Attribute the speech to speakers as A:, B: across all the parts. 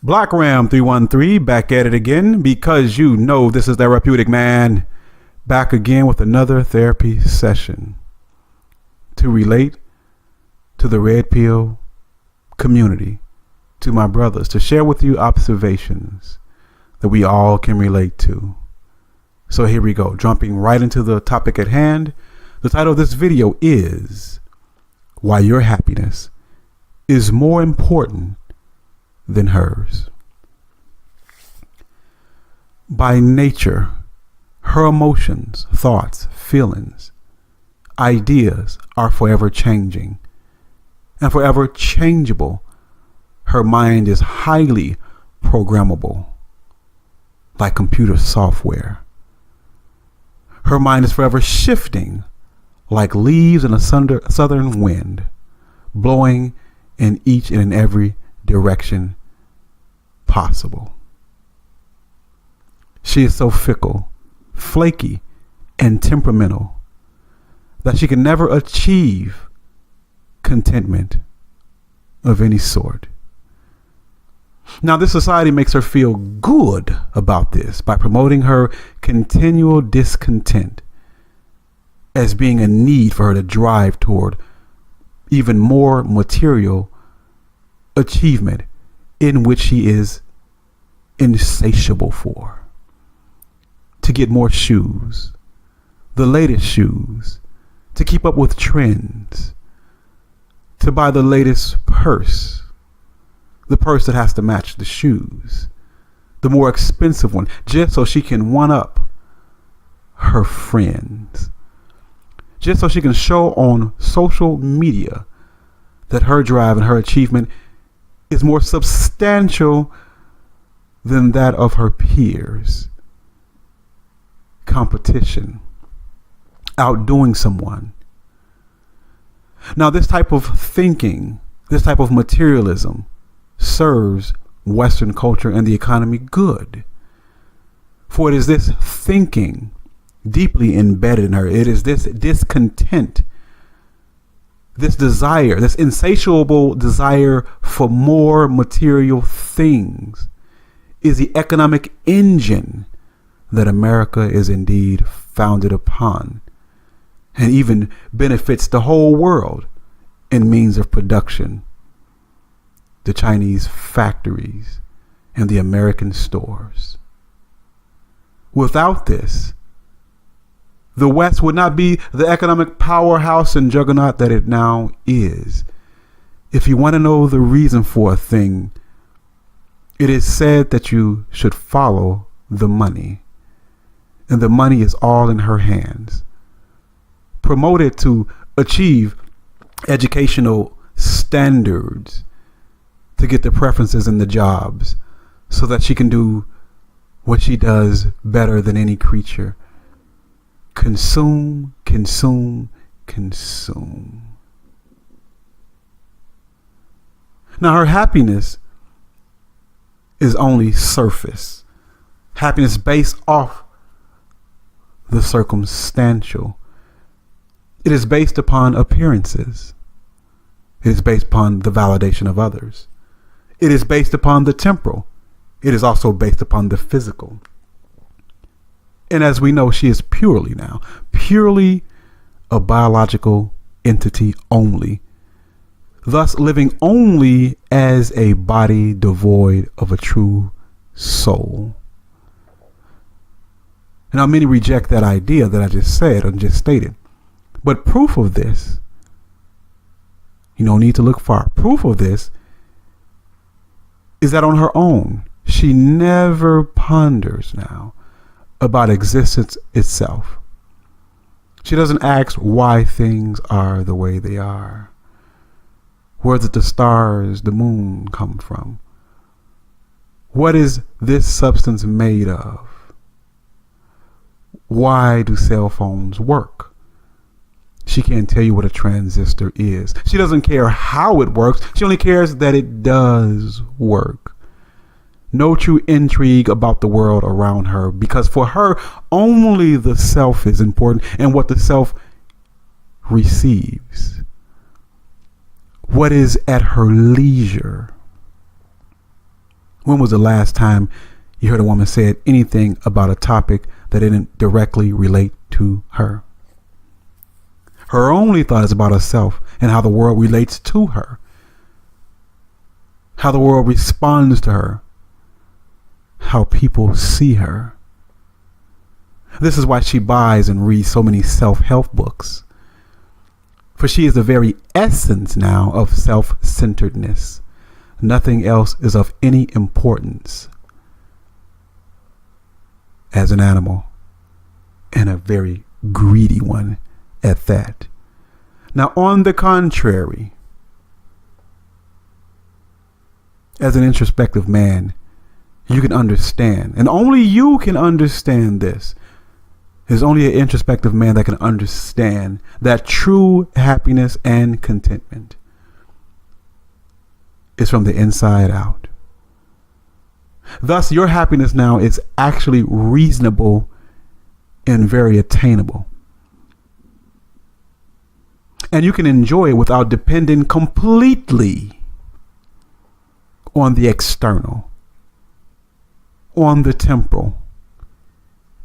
A: Blackram313 back at it again because you know this is Therapeutic Man, back again with another therapy session to relate to the red pill community, to my brothers, to share with you observations that we all can relate to. So here we go, jumping right into the topic at hand. The title of this video is Why Your Happiness is More Important Than Hers. By nature, her emotions, thoughts, feelings, ideas are forever changing and forever changeable. Her mind is highly programmable, like computer software. Her mind is forever shifting, like leaves in a southern wind, blowing in each and every direction possible. She is so fickle, flaky, and temperamental that she can never achieve contentment of any sort. Now, this society makes her feel good about this by promoting her continual discontent as being a need for her to drive toward even more material achievement in which she is insatiable for. To get more shoes, the latest shoes, to keep up with trends, to buy the latest purse, the purse that has to match the shoes, the more expensive one, just so she can one up her friends, just so she can show on social media that her drive and her achievement is more substantial than that of her peers. Competition, outdoing someone. Now, this type of thinking, this type of materialism serves Western culture and the economy good. For it is this thinking deeply embedded in her. It is this discontent, this desire, this insatiable desire for more material things is the economic engine that America is indeed founded upon, and even benefits the whole world in means of production. The Chinese factories and the American stores. Without this, the West would not be the economic powerhouse and juggernaut that it now is. If you want to know the reason for a thing, it is said that you should follow the money. And the money is all in her hands. Promoted to achieve educational standards, to get the preferences in the jobs, so that she can do what she does better than any creature. Consume, consume, consume. Now, her happiness is only surface. Happiness based off the circumstantial. It is based upon appearances. It is based upon the validation of others. It is based upon the temporal. It is also based upon the physical. And as we know, she is purely a biological entity only, thus living only as a body devoid of a true soul. Now, many reject that idea that I just said and just stated. But proof of this, you don't need to look far. Proof of this is that on her own, she never ponders now about existence itself. She doesn't ask why things are the way they are. Where did the stars, the moon come from? What is this substance made of? Why do cell phones work? She can't tell you what a transistor is. She doesn't care how it works. She only cares that it does work. No true intrigue about the world around her, because for her, only the self is important and what the self receives. What is at her leisure. When was the last time you heard a woman say anything about a topic that didn't directly relate to her? Her only thought is about herself and how the world relates to her, how the world responds to her, how people see her. This is why she buys and reads so many self-help books. For she is the very essence now of self-centeredness. Nothing else is of any importance as an animal, and a very greedy one at that. Now, on the contrary, as an introspective man, you can understand, and only you can understand this. There's only an introspective man that can understand that true happiness and contentment is from the inside out. Thus, your happiness now is actually reasonable and very attainable. And you can enjoy it without depending completely on the external, on the temporal,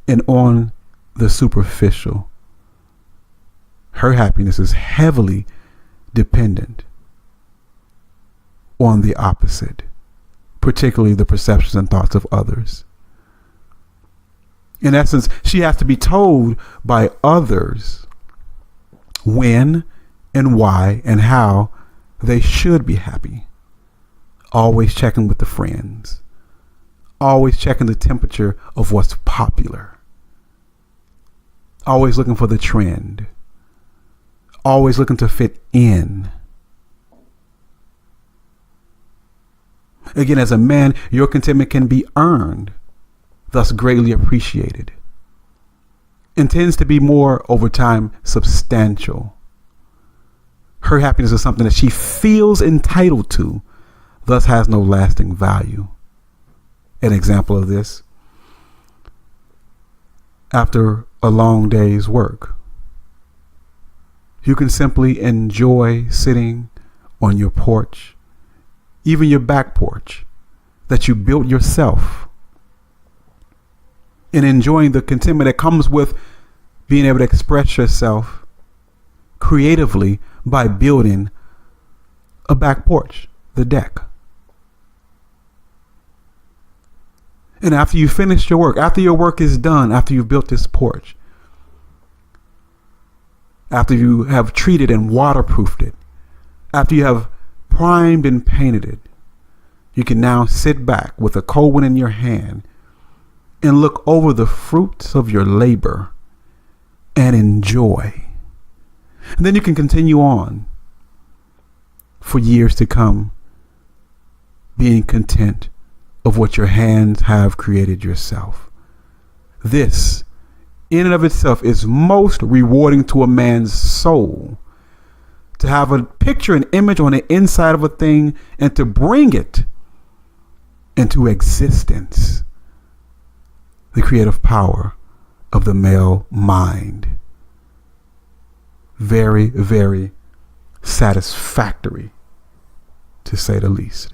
A: and on the superficial. Her happiness is heavily dependent on the opposite, particularly the perceptions and thoughts of others. In essence, she has to be told by others when and why and how they should be happy. Always checking with the friends. Always checking the temperature of what's popular. Always looking for the trend. Always looking to fit in. Again, as a man, your contentment can be earned, thus greatly appreciated, and tends to be more over time substantial. Her happiness is something that she feels entitled to, thus has no lasting value. An example of this: after a long day's work, you can simply enjoy sitting on your porch, even your back porch that you built yourself, and enjoying the contentment that comes with being able to express yourself creatively by building a back porch, the deck. And after you finish your work, after your work is done, after you've built this porch, after you have treated and waterproofed it, after you have primed and painted it, you can now sit back with a cold one in your hand and look over the fruits of your labor and enjoy. And then you can continue on for years to come, being content of what your hands have created yourself. This, in and of itself, is most rewarding to a man's soul. To have a picture, an image on the inside of a thing, and to bring it into existence. The creative power of the male mind. Very, very satisfactory, to say the least.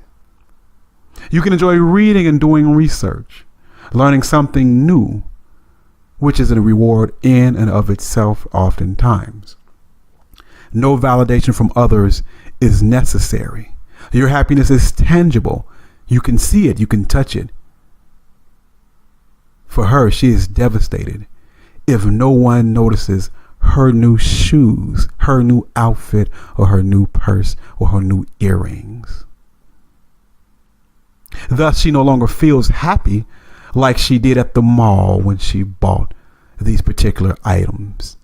A: You can enjoy reading and doing research, learning something new, which is a reward in and of itself oftentimes. No validation from others is necessary. Your happiness is tangible. You can see it. You can touch it. For her, she is devastated if no one notices her new shoes, her new outfit, or her new purse, or her new earrings. Thus, she no longer feels happy like she did at the mall when she bought these particular items.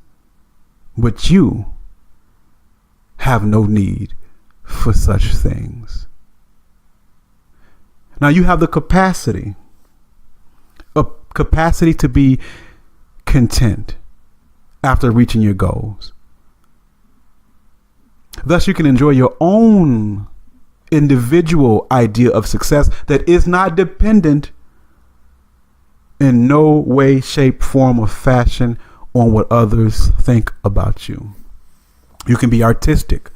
A: But you have no need for such things. Now you have the capacity to be content after reaching your goals. Thus, you can enjoy your own individual idea of success that is not dependent in no way, shape, form, or fashion on what others think about you. You can be artistic.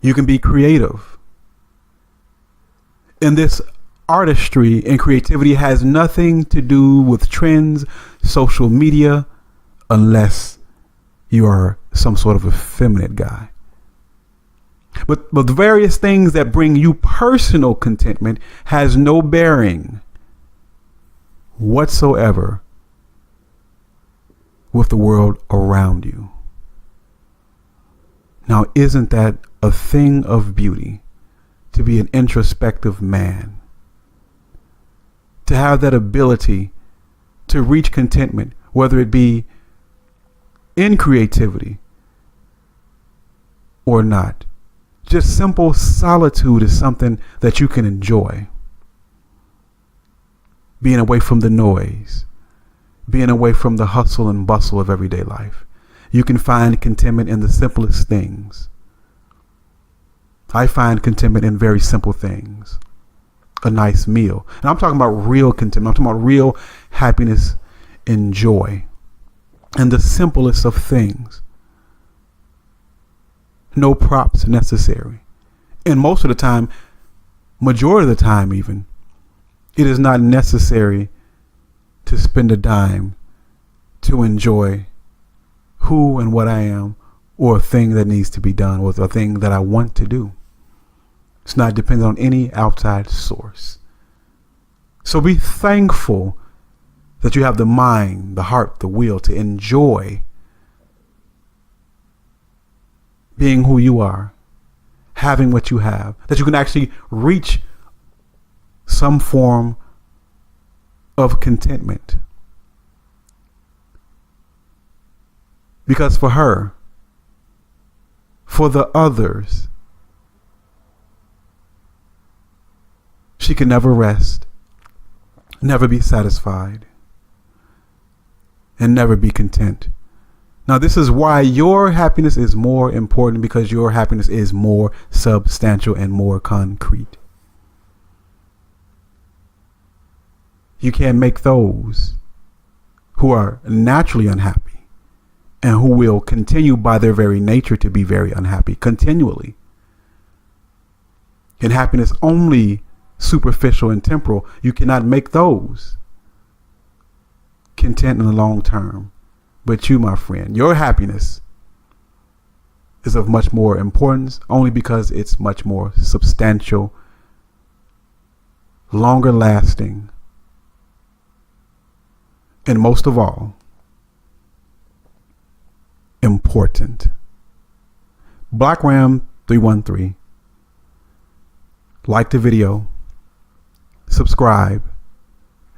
A: You can be creative. And this artistry and creativity has nothing to do with trends, social media, unless you are some sort of effeminate guy. But the various things that bring you personal contentment has no bearing whatsoever with the world around you. Now, isn't that a thing of beauty, to be an introspective man? To have that ability to reach contentment, whether it be in creativity or not. Just simple solitude is something that you can enjoy. Being away from the noise, being away from the hustle and bustle of everyday life. You can find contentment in the simplest things. I find contentment in very simple things. A nice meal. And I'm talking about real contentment. I'm talking about real happiness and joy. And the simplest of things. No props necessary. And most of the time, majority of the time even, it is not necessary to spend a dime to enjoy who and what I am, or a thing that needs to be done, or a thing that I want to do. It's not dependent on any outside source. So be thankful that you have the mind, the heart, the will to enjoy being who you are, having what you have, that you can actually reach some form of contentment. Because for her, for the others, she can never rest, never be satisfied, and never be content. Now, this is why your happiness is more important, because your happiness is more substantial and more concrete. You can't make those who are naturally unhappy and who will continue by their very nature to be very unhappy continually. And happiness only superficial and temporal. You cannot make those content in the long term. But you, my friend, your happiness is of much more importance, only because it's much more substantial, longer lasting, and most of all, important. Blackram313. Like the video, subscribe,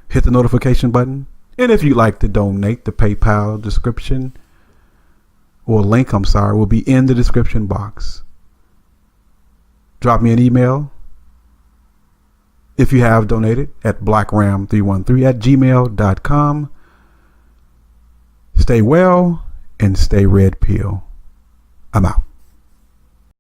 A: hit the notification button, and if you'd like to donate, the PayPal description or link, will be in the description box. Drop me an email if you have donated at blackram313@gmail.com. Stay well and stay red pill. I'm out.